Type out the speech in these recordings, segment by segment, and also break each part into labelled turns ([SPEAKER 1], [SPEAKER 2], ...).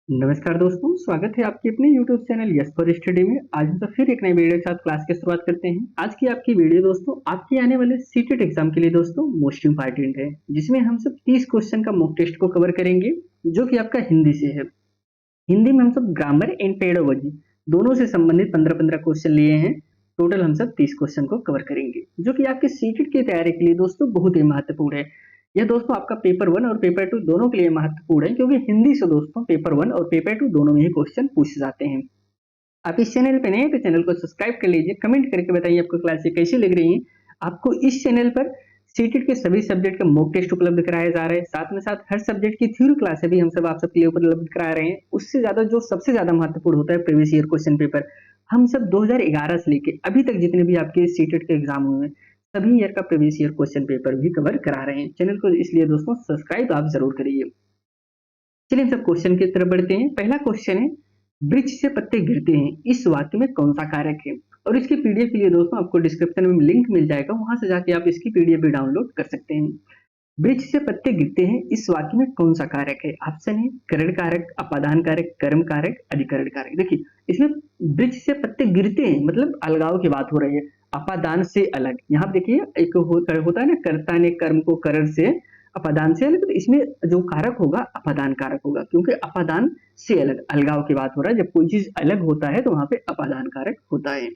[SPEAKER 1] नमस्कार दोस्तों, स्वागत है आपके अपने YouTube channel yes for study में। आज हम सब फिर एक नई वीडियो के साथ क्लास की शुरुआत करते हैं। आज की आपकी वीडियो दोस्तों आपके आने वाले सीटेट एग्जाम के लिए दोस्तों मोस्ट इम्पोर्टेंट है, जिसमें हम सब 30 क्वेश्चन का मॉक टेस्ट को कवर करेंगे, जो कि आपका हिंदी से है। हिंदी में हम सब ग्रामर एंड पेडागोजी दोनों से संबंधित 15-15 क्वेश्चन लिए हैं। टोटल हम सब 30 क्वेश्चन को कवर करेंगे, जो कि आपके सीटेट की तैयारी के लिए दोस्तों बहुत ही महत्वपूर्ण है। यह दोस्तों आपका पेपर 1 और पेपर 2 दोनों के लिए महत्वपूर्ण है, क्योंकि हिंदी से दोस्तों पेपर 1 और पेपर 2 दोनों में ही क्वेश्चन पूछे जाते हैं। आप इस चैनल पे नए हैं तो चैनल को सब्सक्राइब कर लीजिए, कमेंट करके बताइए आपको क्लासें कैसी लग रही हैं। आपको इस चैनल पर सीटेट के सभी सब्जेक्ट का मॉक टेस्ट उपलब्ध कराए जा रहे हैं, साथ में साथ हर सब्जेक्ट की थ्योरी क्लासें भी हम सब आप सबके लिए उपलब्ध करा रहे हैं। उससे ज्यादा जो सबसे ज्यादा महत्वपूर्ण होता है प्रीवियस ईयर क्वेश्चन पेपर, हम सब 2011 से लेके अभी तक जितने भी आपके सीटेट के एग्जाम हुए हैं सभी ईयर का प्रीवियस ईयर क्वेश्चन पेपर भी कवर करा रहे हैं। चैनल को इसलिए दोस्तों सब्सक्राइब आप जरूर करिए। चलिए सब क्वेश्चन की तरफ बढ़ते हैं। पहला क्वेश्चन है, वृक्ष से पत्ते गिरते हैं, इस वाक्य में कौन सा कारक है? और इसकी पीडीएफ के लिए दोस्तों आपको डिस्क्रिप्शन में लिंक मिल जाएगा, वहां से जाके आप इसकी पीडीएफ भी डाउनलोड कर सकते हैं। वृक्ष से पत्ते गिरते हैं, इस वाक्य में कौन सा कारक है? ऑप्शन है करण कारक, अपादान कारक, कर्म कारक, अधिकरण कारक। देखिए इसमें वृक्ष से पत्ते गिरते हैं मतलब अलगाव की बात हो रही है, अपादान से अलग। यहाँ देखिए एक होता है ना, कर्ता ने कर्म को करण से अपादान से अलग, तो इसमें जो कारक होगा अपादान कारक होगा, क्योंकि अपादान से अलग अलगाव की बात हो रहा है। जब कोई चीज अलग होता है तो वहां पे अपादान कारक होता है।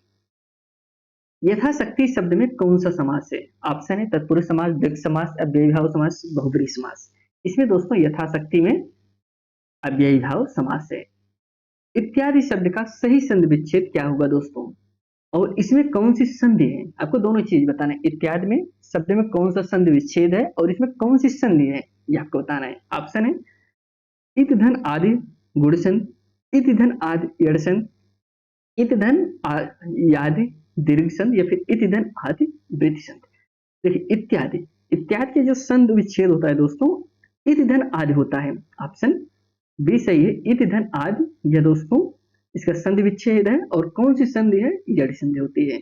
[SPEAKER 1] यथाशक्ति शब्द में कौन सा समास है? ऑप्शन है तत्पुरुष समास, द्वित्व समास, अव्ययीभाव समास, बहुब्रीहि समास। इसमें दोस्तों यथाशक्ति में अव्ययीभाव समास है। इत्यादि शब्द का सही संधि विच्छेद क्या होगा दोस्तों? और इसमें कौन सी संधि है? आपको दोनों चीज बताना है। इत्यादि में शब्द में कौन सा संधि विच्छेद है और इसमें कौन सी संधि है, ये आपको बताना है। ऑप्शन है इत धन आदि गुण संध, इत धन आदि यड़ संध, इत धन आदि दीर्घ संध, या फिर इत धन आदि वृद्धि संध। देखिए इत्यादि, इत्यादि के जो संधि विच्छेद होता है दोस्तों इत धन आदि होता है। ऑप्शन बी सही है, इत धन आदि यह दोस्तों इसका संधि विच्छेद है। और कौन सी संधि है? यड़ संधि होती है।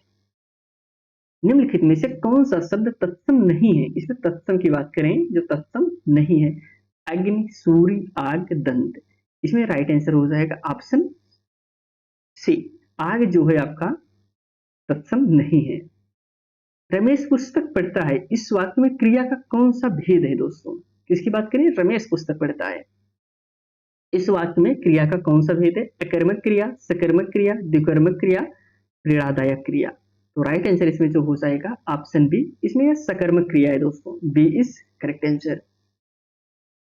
[SPEAKER 1] निम्नलिखित में से कौन सा शब्द तत्सम नहीं है? इसमें तत्सम की बात करें, जो तत्सम नहीं है, अग्नि, सूर्य, आग, दंत। इसमें राइट आंसर हो जाएगा ऑप्शन सी, आग जो है आपका तत्सम नहीं है। रमेश पुस्तक पढ़ता है, इस वाक्य में क्रिया का कौन सा भेद है दोस्तों? किसकी बात करें? रमेश पुस्तक पढ़ता है, इस वाक्य में क्रिया का कौन सा भेद है? अकर्मक क्रिया, सकर्मक क्रिया, द्विकर्मक क्रिया, प्रेरणादायक क्रिया। तो राइट आंसर इसमें जो हो जाएगा ऑप्शन बी, इसमें यह सकर्मक क्रिया है दोस्तों, बी इज करेक्ट आंसर।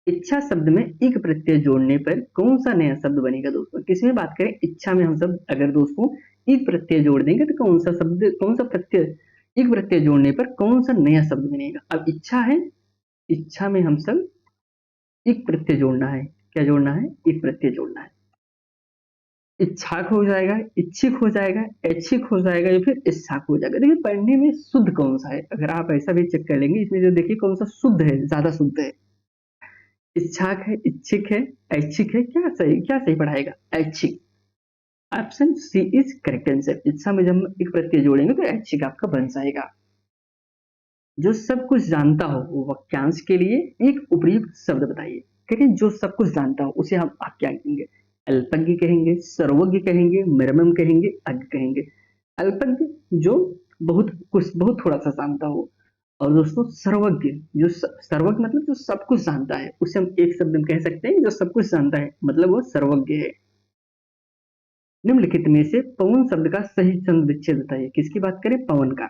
[SPEAKER 1] इच्छा शब्द में इक प्रत्यय जोड़ने पर कौन सा नया शब्द बनेगा दोस्तों? किसमें बात करें? इच्छा में हम सब अगर दोस्तों इक प्रत्यय जोड़ देंगे तो कौन सा शब्द, कौन सा प्रत्यय, इक प्रत्यय जोड़ने पर कौन सा नया शब्द बनेगा? अब इच्छा है, इच्छा में हम सब इक प्रत्यय जोड़ना है। क्या जोड़ना है? इक प्रत्यय जोड़ना है। इच्छाक हो जाएगा, इच्छिक हो जाएगा, ऐच्छिक हो जाएगा, या फिर इच्छाक हो जाएगा। देखिए पढ़ने में शुद्ध कौन सा है, अगर आप ऐसा भी चेक कर लेंगे इसमें, जो देखिए कौन सा शुद्ध है, ज्यादा शुद्ध है। इच्छाक है, इच्छिक है, ऐच्छिक है, क्या सही, क्या सही पढ़ाएगा? ऐच्छिक। Option C is correct answer. इच्छा में जब एक प्रत्यय जोड़ेंगे तो ऐच्छिक आपका बन जाएगा। जो सब कुछ जानता हो वो वाक्यांश के लिए एक उपयुक्त शब्द बताइए। कहते हैं जो सब कुछ जानता हो उसे हम आप क्या कहेंगे? अल्पज्ञ कहेंगे, सर्वज्ञ कहेंगे, मर्मम कहेंगे, अज्ञ कहेंगे। अल्पज्ञ जो बहुत कुछ, बहुत थोड़ा सा जानता हो, और दोस्तों सर्वज्ञ जो सर्वज्ञ मतलब जो सब कुछ जानता है, उसे हम एक शब्द में कह सकते हैं जो सब कुछ जानता है, मतलब वो सर्वज्ञ है। निम्नलिखित में से पवन शब्द का सही संधि विच्छेद बताइए। किसकी बात करें? पवन का।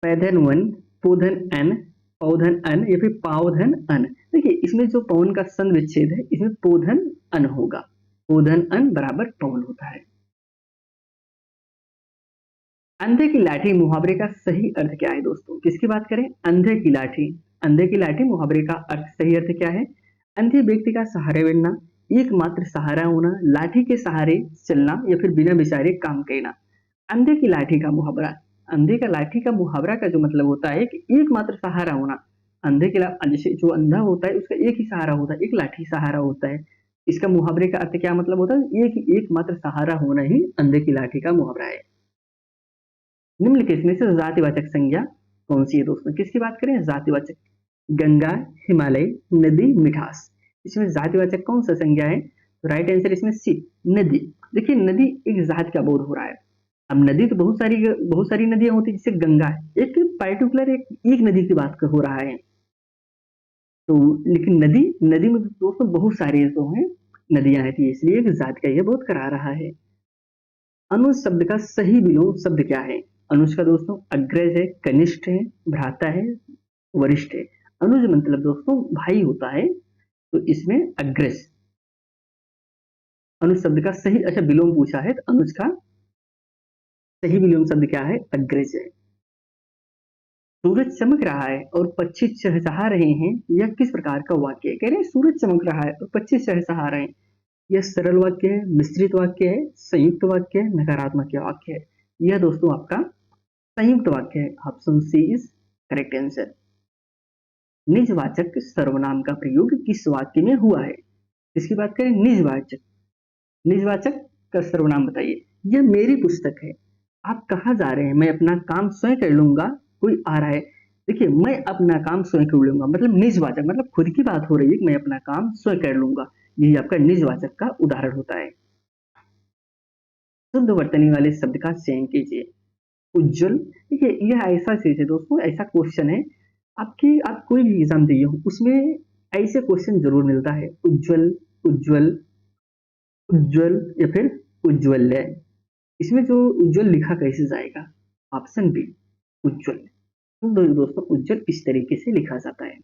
[SPEAKER 1] पैधन वन, पोधन एन, पौधन अन, या फिर पावधन अन। देखिए इसमें जो पवन का संधि विच्छेद है इसमें पोधन अन होगा, पोधन अन बराबर पवन होता है। अंधे की लाठी मुहावरे का सही अर्थ क्या है दोस्तों? किसकी बात करें? अंधे की लाठी। अंधे की लाठी मुहावरे का अर्थ, सही अर्थ क्या है? अंधे व्यक्ति का सहारे बनना, एकमात्र सहारा होना, लाठी के सहारे चलना, या फिर बिना विचारे काम करना। अंधे की लाठी का मुहावरा, अंधे का लाठी का मुहावरा का जो मतलब होता है कि एकमात्र सहारा होना। अंधे के जैसे जो अंधा होता है उसका एक ही सहारा होता है, एक लाठी सहारा होता है। इसका मुहावरे का अर्थ क्या मतलब होता है? एक एकमात्र सहारा होना ही अंधे की लाठी का मुहावरा है। निम्नलिखित में से जातिवाचक संज्ञा कौन सी है दोस्तों? किसकी बात करें? जातिवाचक। गंगा, हिमालय, नदी, मिठास। इसमें जातिवाचक कौन सा संज्ञा है? तो राइट आंसर इसमें सी, नदी। देखिए नदी एक जाति का बोध हो रहा है। अब नदी तो बहुत सारी नदियां होती है, जैसे गंगा है, एक पर्टिकुलर एक नदी की बात हो रहा है। तो लेकिन नदी नदी में दोस्तों बहुत सारी जो है नदियां हैं, तो इसलिए एक जाति का ये बोध करा रहा है। अनुज शब्द का सही विलोम शब्द क्या है? अनुज का दोस्तों अग्रज है, कनिष्ठ है, भ्राता है, वरिष्ठ है। अनुज मतलब दोस्तों भाई होता है, तो इसमें अग्रज। अनुज शब्द का सही, अच्छा विलोम पूछा है, तो अनुज का सही विलोम शब्द क्या है? अग्रज है। सूरज चमक रहा है और पक्षी चहचहा रहे हैं, यह किस प्रकार का वाक्य है? कह रहे हैं सूरज चमक रहा है और पक्षी चहचहा रहे हैं। यह सरल वाक्य है, मिश्रित वाक्य है, संयुक्त वाक्य है, नकारात्मक वाक्य है? यह दोस्तों आपका संयुक्त वाक्य है। Option C is correct answer. निजवाचक सर्वनाम का प्रयोग किस वाक्य में हुआ है? इसकी बात करें, निजवाचक। निजवाचक का सर्वनाम बताइए। यह मेरी पुस्तक है। आप कहाँ जा रहे हैं? मैं अपना काम स्वयं कर लूंगा। कोई आ रहा है, देखिए मैं अपना काम स्वयं कर लूंगा मतलब निजवाचक, मतलब खुद की बात हो रही है कि मैं अपना काम स्वयं कर लूंगा। यही आपका निजवाचक का उदाहरण होता है। शुद्ध वर्तनी वाले शब्द का चयन कीजिए। उज्जवल। देखिए यह ऐसा चीज है दोस्तों, ऐसा क्वेश्चन है आप कोई भी एग्जाम दिए हो उसमें ऐसे क्वेश्चन जरूर मिलता है। उज्जवल, उज्जवल, उज्जवल या फिर उज्जवल है। इसमें जो उज्जवल लिखा कैसे जाएगा? ऑप्शन बी उज्जवल। तो दोस्तों उज्जवल इस तरीके से लिखा जाता है।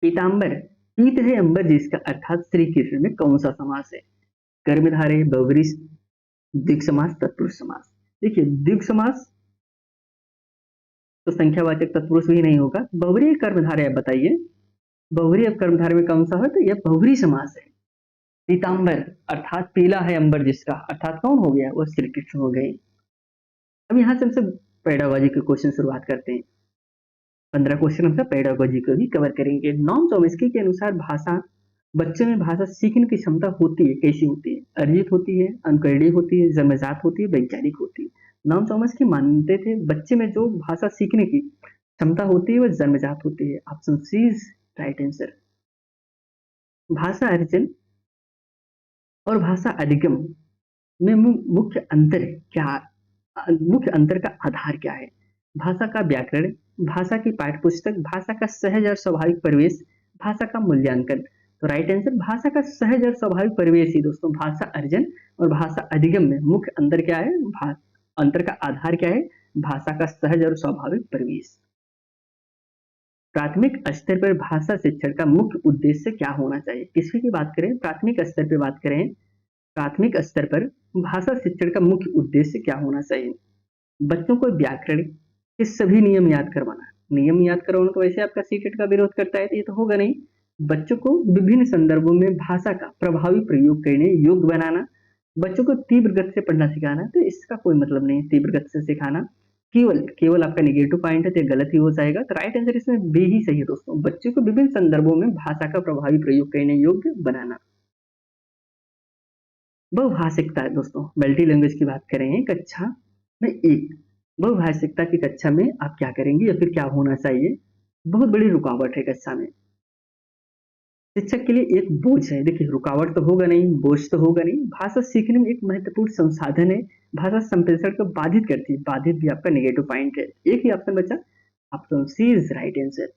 [SPEAKER 1] पीतांबर। पीत है अंबर जिसका अर्थात श्री कृष्ण में कौन सा समास है? कर्मधारय, बहुव्रीहि, द्विगु समास, तत्पुरुष समास। देखिए द्विगु समास तो संख्यावाचक तत्पुरुष भी नहीं होगा। बहुव्रीहि कर्मधारय आप बताइए, बहुव्रीहि कर्मधारय में कौन सा है? तो यह बहुव्रीहि समास है। पीतांबर अर्थात पीला है अंबर जिसका, अर्थात कौन हो गया? वो श्री कृष्ण हो गए। अब यहाँ से हमसे पेडागोजी के क्वेश्चन शुरुआत करते हैं। 15 क्वेश्चन हम पेडागोजी को भी कवर करेंगे। नॉर्म चॉम्स्की के अनुसार भाषा, बच्चे में भाषा सीखने की क्षमता होती है, कैसी होती है? अर्जित होती है, अनुकरणीय होती है, जन्मजात होती है, वैज्ञानिक होती है? नॉर्म चॉम्स्की मानते थे बच्चे में जो भाषा सीखने की क्षमता होती है वह जन्मजात होती है। Option C is right answer. भाषा अर्जन और भाषा अधिगम में मुख्य अंतर क्या, मुख्य अंतर का आधार क्या है? भाषा का व्याकरण, भाषा की पाठ्यपुस्तक, भाषा का सहज और स्वाभाविक परिवेश, भाषा का मूल्यांकन। तो राइट आंसर भाषा का सहज और स्वाभाविक परिवेश ही दोस्तों भाषा अर्जन और भाषा अधिगम में मुख्य अंतर क्या है? अंतर का आधार क्या है? भाषा का सहज और स्वाभाविक परिवेश। प्राथमिक स्तर पर भाषा शिक्षण का मुख्य उद्देश्य क्या होना चाहिए? किसकी की बात करें? प्राथमिक स्तर पर बात करें, प्राथमिक स्तर पर भाषा शिक्षण का मुख्य उद्देश्य क्या होना चाहिए? बच्चों को व्याकरण के सभी नियम याद करवाना। नियम याद करवाना तो वैसे आपका सीटेट का विरोध करता है, तो ये तो होगा नहीं। बच्चों को विभिन्न संदर्भों में भाषा का प्रभावी प्रयोग करने योग्य बनाना, बच्चों को तीव्र गति से पढ़ना सिखाना। तो इसका कोई मतलब नहीं तीव्र गति से सिखाना, केवल केवल आपका नेगेटिव पॉइंट है, तो गलत ही हो जाएगा। तो राइट आंसर इसमें बी ही सही है दोस्तों, बच्चों को विभिन्न संदर्भों में भाषा का प्रभावी प्रयोग करने योग्य बनाना। बहुभाषिकता है दोस्तों, मल्टी लैंग्वेज की बात करें कक्षा में एक, बहुभाषिकता की कक्षा में आप क्या करेंगे या फिर क्या होना चाहिए? बहुत बड़ी रुकावट है कक्षा में, शिक्षक के लिए एक बोझ है। देखिए रुकावट तो होगा नहीं, बोझ तो होगा नहीं। भाषा सीखने में एक महत्वपूर्ण संसाधन है, भाषा संप्रेषण को बाधित करती है, बाधित भी आपका नेगेटिव पॉइंट है। एक ही ऑप्शन बचा, option C is right answer.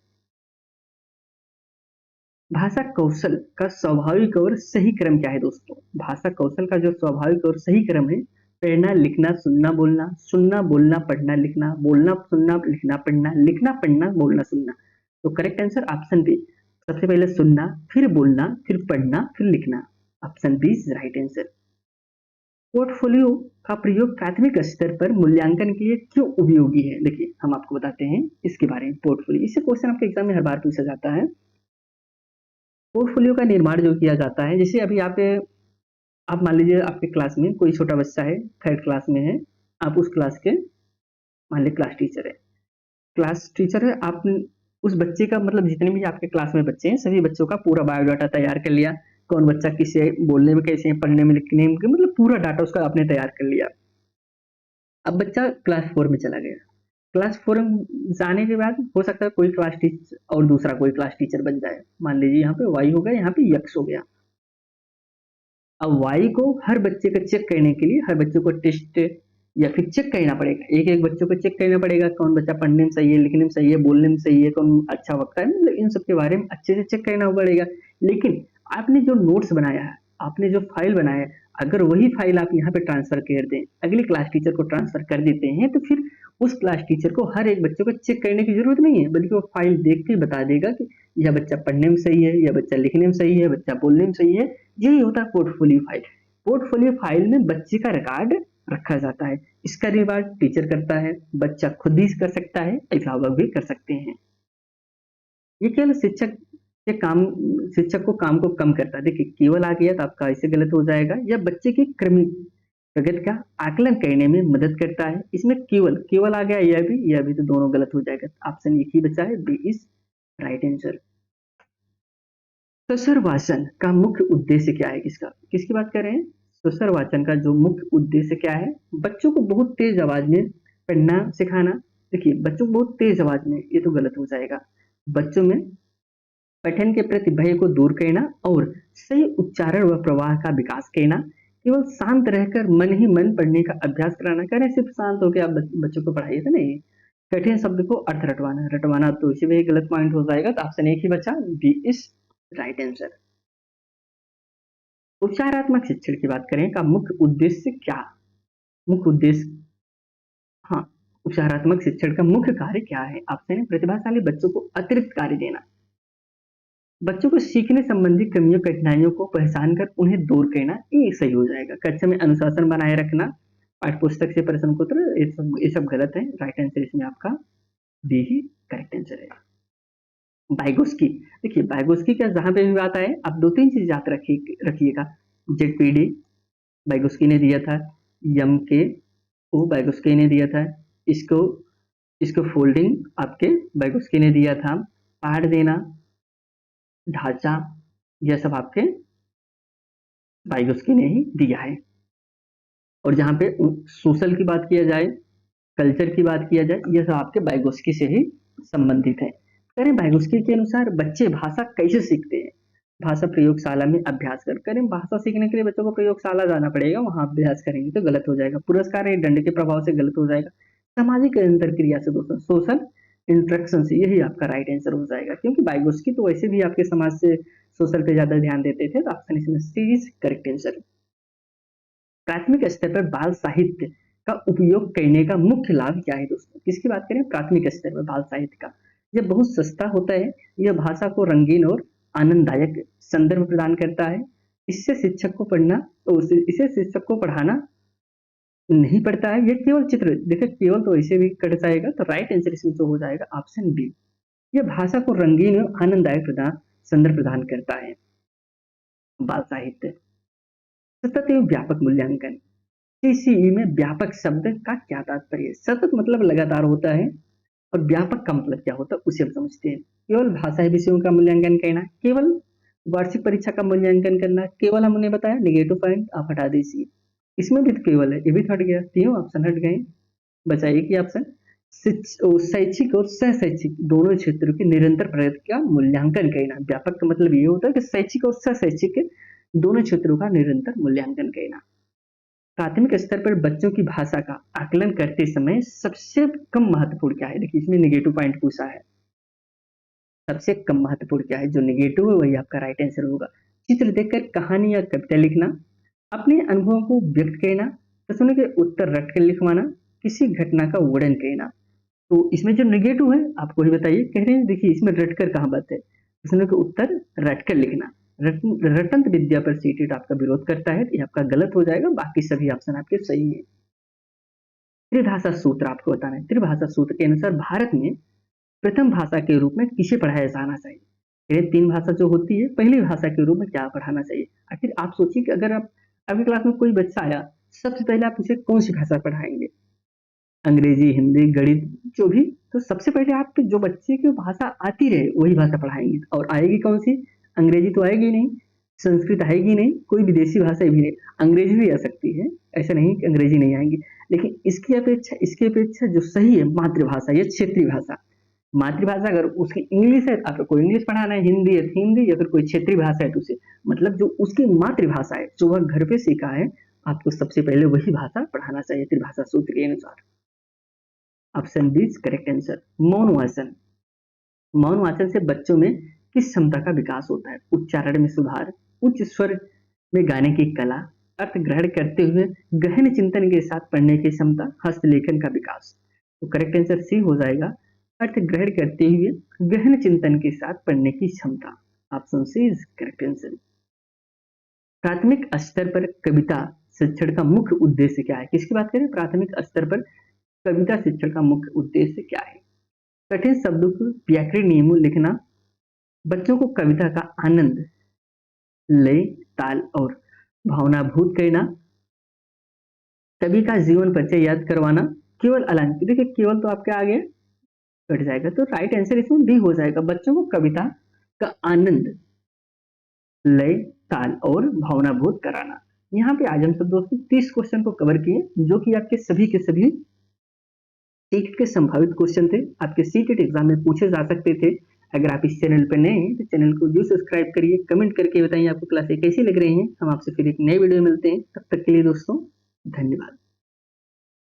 [SPEAKER 1] भाषा कौशल का स्वाभाविक और सही क्रम क्या है दोस्तों? भाषा कौशल का जो स्वाभाविक और सही क्रम है, पढ़ना लिखना सुनना बोलना, सुनना बोलना पढ़ना लिखना, बोलना सुनना लिखना पढ़ना, लिखना पढ़ना बोलना सुनना। तो करेक्ट आंसर ऑप्शन बी, सबसे पहले सुनना, फिर बोलना, फिर पढ़ना, फिर लिखना। Option B is right answer. Portfolio का प्रयोग प्राथमिक स्तर पर मूल्यांकन के लिए क्यों उपयोगी है? देखिए हम आपको बताते हैं इसके बारे में। पोर्टफोलियो, इससे क्वेश्चन आपके एग्जाम में हर बार पूछा जाता है। पोर्टफोलियो का निर्माण जो किया जाता है, जैसे अभी आप मान लीजिए आपके क्लास में कोई छोटा बच्चा है, थर्ड क्लास में है, आप उस क्लास के मान लीजिए क्लास टीचर है, क्लास टीचर है, आप उस बच्चे का मतलब जितने भी आपके क्लास में बच्चे हैं सभी बच्चों का पूरा बायोडाटा तैयार कर लिया, कौन बच्चा किसे बोलने में कैसे है, पढ़ने में लिखने में, मतलब पूरा डाटा उसका आपने तैयार कर लिया। अब बच्चा क्लास 4 में चला गया, क्लास 4 में जाने के बाद हो सकता है कोई क्लास टीचर और दूसरा कोई क्लास टीचर बन जाए। मान लीजिए यहाँ पे वाई हो गया, यहाँ पे यक्स हो गया। अब वाई को हर बच्चे का चेक करने के लिए हर बच्चे को टेस्ट या फिर चेक करना पड़ेगा, एक एक बच्चों को चेक करना पड़ेगा, कौन बच्चा पढ़ने में सही है, लिखने में सही है, बोलने में सही है, कौन अच्छा वक्ता है, मतलब इन सब के बारे में अच्छे से चेक करना पड़ेगा। लेकिन आपने जो नोट्स बनाया है, आपने जो फाइल बनाया है, अगर वही फाइल आप यहाँ पे ट्रांसफर कर दें, अगली क्लास टीचर को ट्रांसफर कर देते हैं, तो फिर उस क्लास टीचर को हर एक बच्चे को चेक करने की जरूरत नहीं है, बल्कि वो फाइल देख के बता देगा कि यह बच्चा पढ़ने में सही है, यह बच्चा लिखने में सही है, बच्चा बोलने में सही है। यही होता है पोर्टफोलियो फाइल। पोर्टफोलियो फाइल में बच्चे का रिकॉर्ड रखा जाता है। इसका रिकॉर्ड टीचर करता है, बच्चा खुद भी कर सकता है, अभिभावक भी कर सकते हैं। ये केवल शिक्षक को काम को कम करता है। देखिए केवल आ गया तो आपका ऐसे गलत हो जाएगा। यह बच्चे की क्रमिक प्रगति का आकलन करने में मदद करता है। इसमें केवल केवल आ गया, यह भी तो दोनों गलत हो जाएगा। ऑप्शन एक ही बचा है, बी इज राइट आंसर। ससर वाचन का मुख्य उद्देश्य क्या है? किसकी बात कर रहे हैं? ससर वाचन का जो मुख्य उद्देश्य क्या है? बच्चों को बहुत तेज आवाज में पढ़ना सिखाना। देखिए बच्चों को बहुत तेज आवाज में, ये तो गलत हो जाएगा। बच्चों में पठन के प्रति भय को दूर करना और सही उच्चारण व प्रवाह का विकास करना। केवल शांत रहकर मन ही मन पढ़ने का अभ्यास कराना। कह रहे सिर्फ शांत होकर आप बच्चों को पढ़ाइए तो नहीं, कठिन शब्द को अर्थ रटवाना तो इसी में गलत पॉइंट हो जाएगा। तो ऑप्शन एक ही बचा, बी इज राइट आंसर। उपचारात्मक शिक्षण की बात करें का मुख्य उद्देश्य क्या? मुख्य उद्देश्य, हाँ, उपचारात्मक शिक्षण का मुख्य कार्य क्या है? ऑप्शन है प्रतिभाशाली बच्चों को अतिरिक्त कार्य देना, बच्चों को सीखने संबंधी कमियों कठिनाइयों को पहचान कर उन्हें दूर करना। ये सही हो जाएगा। कक्षा में अनुशासन बनाए रखना, पाठ्य पुस्तक से प्रश्न को उत्तर, ये सब गलत है। राइट आंसर इसमें आपका डी ही करेक्ट आंसर है। बाइगोस्की, देखिए बाइगोस्की का जहां पे भी बात आए आप दो तीन चीज याद रखिएगा। जेडपीडी बाइगोस्की ने दिया था, यम के ओ बाइगोस्की ने दिया था, इसको इसको फोल्डिंग आपके बाइगोस्की ने दिया था, पाठ देना, ढांचा, यह सब आपके बाइगोस्की ने ही दिया है। और जहां पे सोशल की बात किया जाए, कल्चर की बात किया जाए, यह सब आपके बाइगोस्की से ही संबंधित है। करें बाइगोस्की के अनुसार बच्चे भाषा कैसे सीखते हैं? भाषा प्रयोगशाला में अभ्यास करें। भाषा सीखने के लिए बच्चों को प्रयोगशाला जाना पड़ेगा, वहां अभ्यास करेंगे तो गलत हो जाएगा। पुरस्कार या दंड के प्रभाव से गलत हो जाएगा। सामाजिक अंतर क्रिया से दोस्तों, सोशल इंटरेक्शन से, यही आपका राइट आंसर हो जाएगा। क्योंकि बाइगोस्की तो वैसे भी आपके समाज से सोशल पे ज्यादा ध्यान देते थे, तो ऑप्शन इसमें सी इज करेक्ट आंसर। प्राथमिक स्तर पर बाल साहित्य का उपयोग करने का मुख्य लाभ क्या है दोस्तों? किसकी बात करें? प्राथमिक स्तर पर बाल साहित्य का। यह बहुत सस्ता होता है, यह भाषा को रंगीन और आनंददायक संदर्भ प्रदान करता है। इससे शिक्षक को पढ़ना तो इसे शिक्षक को पढ़ाना नहीं पड़ता है। यह केवल चित्र, देखिए केवल तो ऐसे भी कट जाएगा, तो राइट आंसर इसमें जो हो जाएगा ऑप्शन बी। यह भाषा को रंगीन और आनंददायक संदर्भ प्रदान करता है। बाल साहित्य, सतत एवं व्यापक मूल्यांकन। सीसीई में व्यापक शब्द का क्या तात्पर्य है? सतत मतलब लगातार होता है, और व्यापक का मतलब क्या होता है उसे हम समझते हैं। केवल भाषाई विषयों का मूल्यांकन करना, केवल वार्षिक परीक्षा का मूल्यांकन करना, केवल हमने बताया नेगेटिव पॉइंट आप हटा दीजिए। इसमें भी तो केवल है, ये भी तो हट गया, तीनों ऑप्शन हट गए। बचा एक ही ऑप्शन, शैक्षिक और सह शैक्षिक दोनों क्षेत्रों की निरंतर प्रगति का मूल्यांकन करना। व्यापक का मतलब ये होता है कि शैक्षिक और सह शैक्षिक दोनों क्षेत्रों का निरंतर मूल्यांकन करना। प्राथमिक स्तर पर बच्चों की भाषा का आकलन करते समय सबसे कम महत्वपूर्ण क्या है? देखिए इसमें नेगेटिव पॉइंट पूछा है, सबसे कम महत्वपूर्ण क्या है? जो नेगेटिव है वही आपका राइट आंसर होगा। चित्र देखकर कहानी या कविता लिखना, अपने अनुभवों को व्यक्त करना, प्रश्नों के उत्तर रट कर लिखवाना, किसी घटना का वर्णन करना। तो इसमें जो नेगेटिव है आपको ही बताइए। कह रहे हैं देखिए इसमें रटकर कहाँ बात है, प्रश्नों के उत्तर रटकर लिखना। रटंत विद्या पर सीटेट आपका विरोध करता है, ये आपका गलत हो जाएगा। बाकी सभी ऑप्शन आपके सही है। त्रिभाषा सूत्र आपको बताना है। त्रिभाषा सूत्र के अनुसार भारत में प्रथम भाषा के रूप में किसे पढ़ाया जाना चाहिए? ये तीन भाषा जो होती है, पहली भाषा के रूप में क्या पढ़ाना चाहिए? आखिर आप सोचिए कि अगर आप अगली क्लास में कोई बच्चा आया, सबसे पहले आप उसे कौन सी भाषा पढ़ाएंगे? अंग्रेजी, हिंदी, गणित, जो भी। तो सबसे पहले आप जो बच्चे की भाषा आती रहे वही भाषा पढ़ाएंगे, और आएगी कौन सी? अंग्रेजी तो आएगी नहीं। संस्कृत आएगी नहीं, कोई विदेशी भाषा भी नहीं, अंग्रेजी भी आ सकती है, ऐसा नहीं कि अंग्रेजी नहीं आएंगी, लेकिन इसकी अपेक्षा जो सही है मातृभाषा या क्षेत्रीय भाषा। मातृभाषा अगर उसकी इंग्लिश है, आपको इंग्लिश पढ़ाना है, हिंदी है तो हिंदी, या फिर कोई क्षेत्रीय भाषा है तो उसे मतलब जो उसकी मातृभाषा है, जो वह घर पे सीखा है, आपको सबसे पहले वही भाषा पढ़ाना चाहिए त्रिभाषा सूत्र के अनुसार। Option B is correct answer. मौन वाचन। मौन वाचन से बच्चों में किस क्षमता का विकास होता है? उच्चारण में सुधार, उच्च स्वर में गाने की कला, अर्थ ग्रहण करते हुए गहन चिंतन के साथ पढ़ने की क्षमता, हस्तलेखन का विकास। तो करेक्ट आंसर सी हो जाएगा, अर्थ ग्रहण करते हुए गहन चिंतन के साथ पढ़ने की क्षमता। Option C is correct answer. प्राथमिक स्तर पर कविता शिक्षण का मुख्य उद्देश्य क्या है? किसकी बात करें? प्राथमिक स्तर पर कविता शिक्षण का मुख्य उद्देश्य क्या है? कठिन शब्दों को व्याकरण नियमों लिखना, बच्चों को कविता का आनंद, लय, ताल और भावनाभूत करना, कवि का जीवन परिचय याद करवाना, केवल अलंकृत। देखिए केवल तो आपके आगे कट जाएगा, तो राइट आंसर इसमें बी हो जाएगा, बच्चों को कविता का आनंद, लय, ताल और भावनाभूत कराना। यहाँ पे आज हम सब दोस्तों 30 क्वेश्चन को कवर किए, जो कि आपके सभी के सभी टेट के संभावित क्वेश्चन थे, आपके सीटेट एग्जाम में पूछे जा सकते थे। अगर आप इस चैनल पर नए हैं तो चैनल को जो सब्सक्राइब करिए, कमेंट करके बताइए आपको क्लासें कैसी लग रही हैं। हम आपसे फिर एक नए वीडियो में मिलते हैं, तब तक के लिए दोस्तों धन्यवाद।